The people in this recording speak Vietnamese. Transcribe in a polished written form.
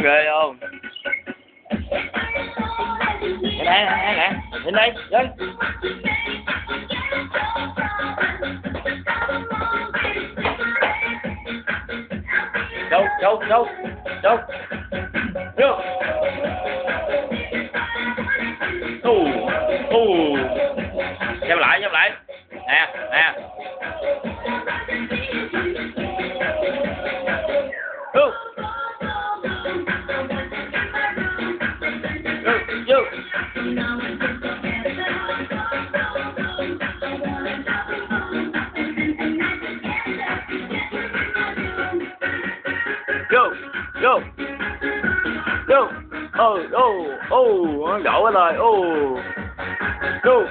ghê không? Nè nè, lên đây, lên. Đâu, đâu, đâu, đâu. Vô. Xem lại, xem lại. Nè, nè. Vô. Vô. Vô, vô, vô, nó đổ quá rồi, vô.